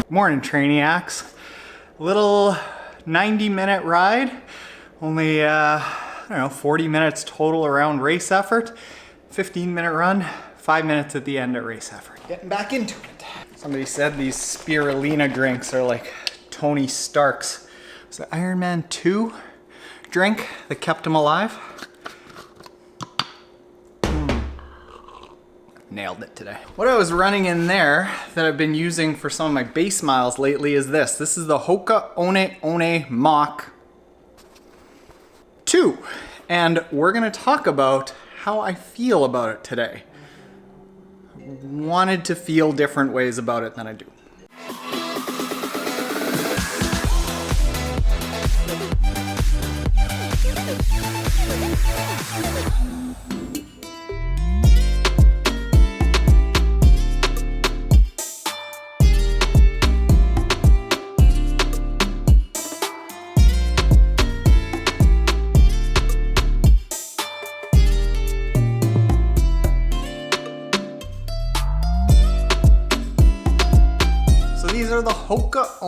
Morning, Trainiacs. Little 90-minute ride. Only, 40 minutes total around race effort. 15-minute run, 5 minutes at the end at race effort. Getting back into it. Somebody said these spirulina drinks are like Tony Stark's. Was it Iron Man 2 drink that kept him alive? Nailed it today. What I was running in there that I've been using for some of my base miles lately is this. This is the Hoka One Mach 2. And we're gonna talk about how I feel about it today. Wanted to feel different ways about it than I do. These are the Hoka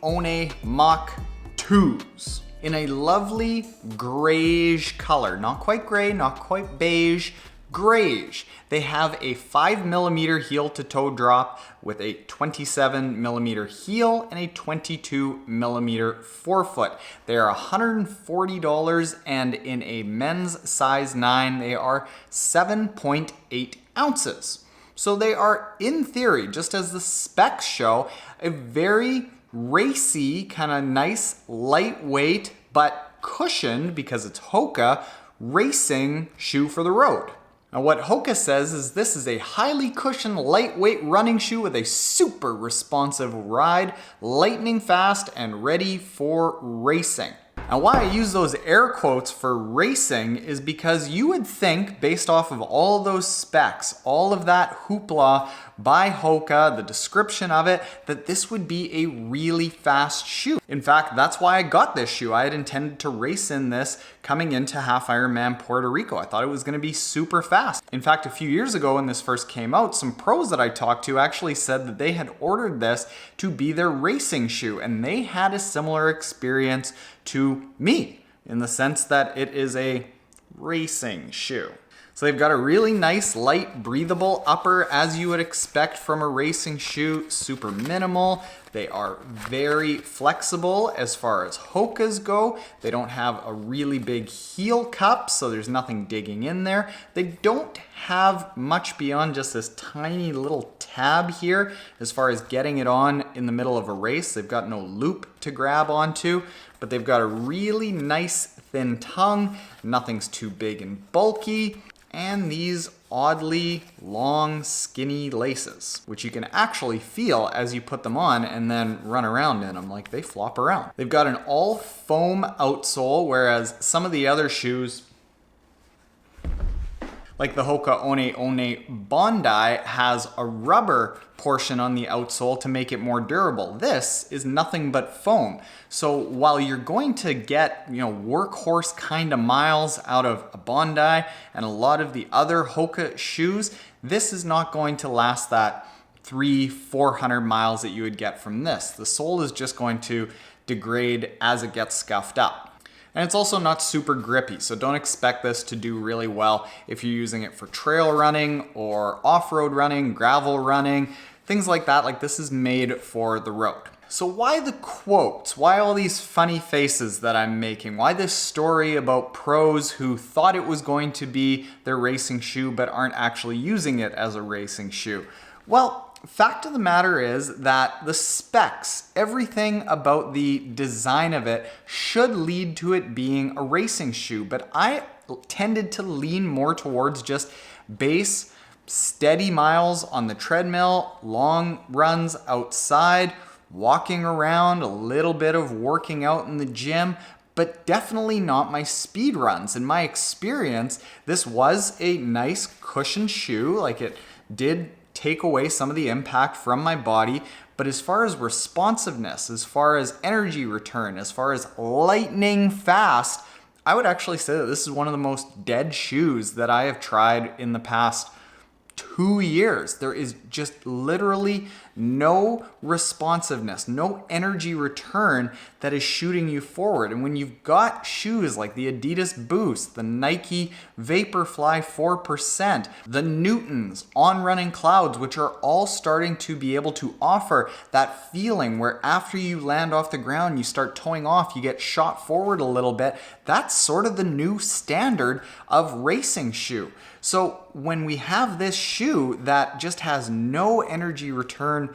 One Mach 2s in a lovely grayish color. Not quite gray, not quite beige, grayish. They have a 5mm heel to toe drop with a 27mm heel and a 22mm forefoot. They are $140 and in a men's size 9, they are 7.8 ounces. So they are, in theory, just as the specs show, a very racy, kind of nice, lightweight, but cushioned, because it's Hoka, racing shoe for the road. Now what Hoka says is this is a highly cushioned, lightweight running shoe with a super responsive ride, lightning fast and ready for racing. Now why I use those air quotes for racing is because you would think, based off of all those specs, all of that hoopla by Hoka, the description of it, that this would be a really fast shoe. In fact, that's why I got this shoe. I had intended to race in this coming into Half Ironman Puerto Rico. I thought it was gonna be super fast. In fact, a few years ago when this first came out, some pros that I talked to actually said that they had ordered this to be their racing shoe, and they had a similar experience to me, in the sense that it is a racing shoe. So they've got a really nice, light, breathable upper, as you would expect from a racing shoe, super minimal. They are very flexible as far as Hokas go. They don't have a really big heel cup, so there's nothing digging in there. They don't have much beyond just this tiny little tab here as far as getting it on in the middle of a race. They've got no loop to grab onto, but they've got a really nice thin tongue. Nothing's too big and bulky. And these oddly long, skinny laces, which you can actually feel as you put them on and then run around in them, like they flop around. They've got an all foam outsole, whereas some of the other shoes, like the Hoka One Bondi, has a rubber portion on the outsole to make it more durable. This is nothing but foam. So while you're going to get, workhorse kind of miles out of a Bondi and a lot of the other Hoka shoes, this is not going to last that 300-400 miles that you would get from this. The sole is just going to degrade as it gets scuffed up. And it's also not super grippy, so don't expect this to do really well if you're using it for trail running or off-road running, gravel running, things like that. Like, this is made for the road. So why the quotes? Why all these funny faces that I'm making? Why this story about pros who thought it was going to be their racing shoe but aren't actually using it as a racing shoe? Well, fact of the matter is that the specs, everything about the design of it should lead to it being a racing shoe, but I tended to lean more towards just base, steady miles on the treadmill, long runs outside, walking around, a little bit of working out in the gym, but definitely not my speed runs. In my experience, this was a nice cushioned shoe. Like, it did take away some of the impact from my body, but as far as responsiveness, as far as energy return, as far as lightning fast, I would actually say that this is one of the most dead shoes that I have tried in the past 2 years. There is just literally no responsiveness, no energy return that is shooting you forward. And when you've got shoes like the Adidas Boost, the Nike Vaporfly 4%, the Newtons On Running Clouds, which are all starting to be able to offer that feeling where after you land off the ground, you start toeing off, you get shot forward a little bit. That's sort of the new standard of racing shoe. So when we have this shoe that just has no energy return,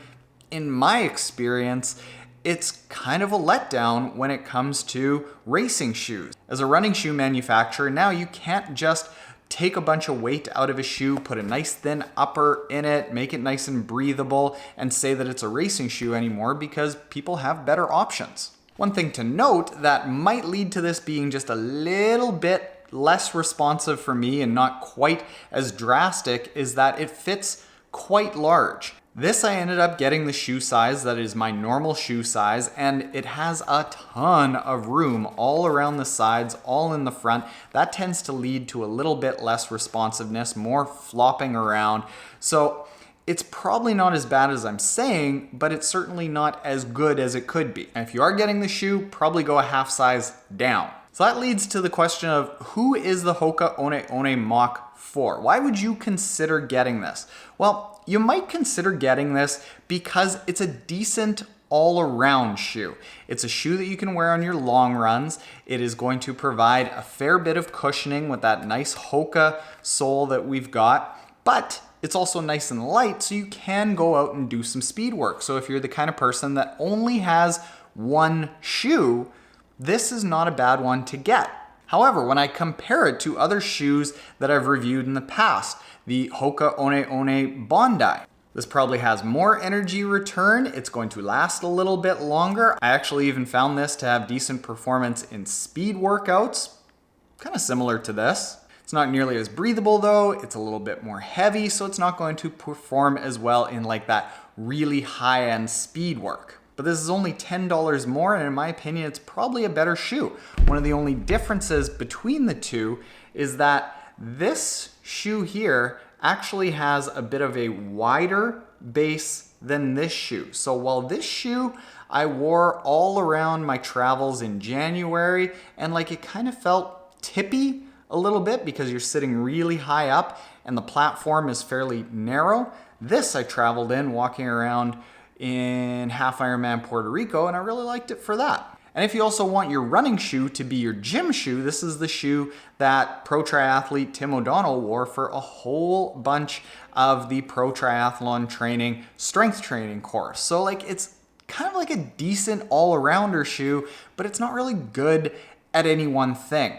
in my experience, it's kind of a letdown when it comes to racing shoes. As a running shoe manufacturer, now you can't just take a bunch of weight out of a shoe, put a nice thin upper in it, make it nice and breathable, and say that it's a racing shoe anymore, because people have better options. One thing to note that might lead to this being just a little bit less responsive for me and not quite as drastic is that it fits quite large. This I ended up getting the shoe size that is my normal shoe size, and it has a ton of room all around the sides, all in the front. That tends to lead to a little bit less responsiveness, more flopping around. So it's probably not as bad as I'm saying, but it's certainly not as good as it could be. And if you are getting the shoe, probably go a half size down. So that leads to the question of who is the Hoka One One Mach for? Why would you consider getting this? Well, you might consider getting this because it's a decent all-around shoe. It's a shoe that you can wear on your long runs. It is going to provide a fair bit of cushioning with that nice Hoka sole that we've got, but it's also nice and light, so you can go out and do some speed work. So if you're the kind of person that only has one shoe, this is not a bad one to get. However, when I compare it to other shoes that I've reviewed in the past, the Hoka One One Bondi, this probably has more energy return. It's going to last a little bit longer. I actually even found this to have decent performance in speed workouts, kind of similar to this. It's not nearly as breathable though. It's a little bit more heavy, so it's not going to perform as well in like that really high-end speed work. But this is only $10 more, and in my opinion, it's probably a better shoe. One of the only differences between the two is that this shoe here actually has a bit of a wider base than this shoe. So while this shoe I wore all around my travels in January, and like it kind of felt tippy a little bit because you're sitting really high up and the platform is fairly narrow. This I traveled in walking around in Half Ironman Puerto Rico, and I really liked it for that. And if you also want your running shoe to be your gym shoe, this is the shoe that pro triathlete Tim O'Donnell wore for a whole bunch of the pro triathlon training, strength training course. So like it's kind of like a decent all-arounder shoe, but it's not really good at any one thing.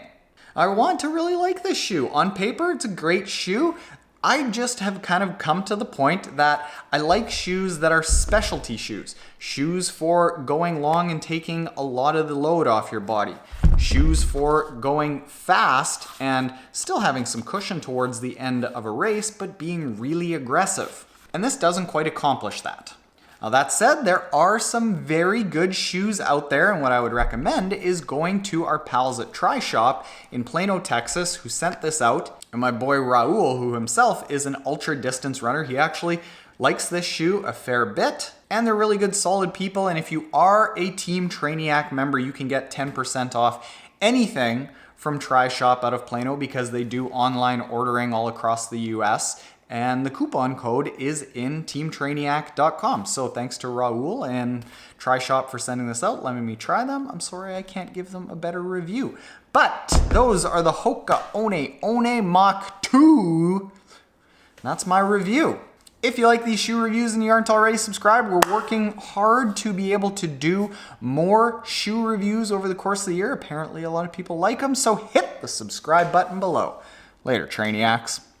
I want to really like this shoe. On paper, it's a great shoe. I just have kind of come to the point that I like shoes that are specialty shoes. Shoes for going long and taking a lot of the load off your body. Shoes for going fast and still having some cushion towards the end of a race, but being really aggressive. And this doesn't quite accomplish that. Now that said, there are some very good shoes out there, and what I would recommend is going to our pals at Tri Shop in Plano, Texas, who sent this out. And my boy Raul, who himself is an ultra distance runner, he actually likes this shoe a fair bit, and they're really good, solid people. And if you are a Team Trainiac member, you can get 10% off anything from Tri Shop out of Plano because they do online ordering all across the US. And the coupon code is in teamtrainiac.com. So thanks to Raul and Tri Shop for sending this out, letting me try them. I'm sorry I can't give them a better review. But those are the Hoka One One Mach 2. That's my review. If you like these shoe reviews and you aren't already subscribed, we're working hard to be able to do more shoe reviews over the course of the year. Apparently a lot of people like them, so hit the subscribe button below. Later, Trainiacs.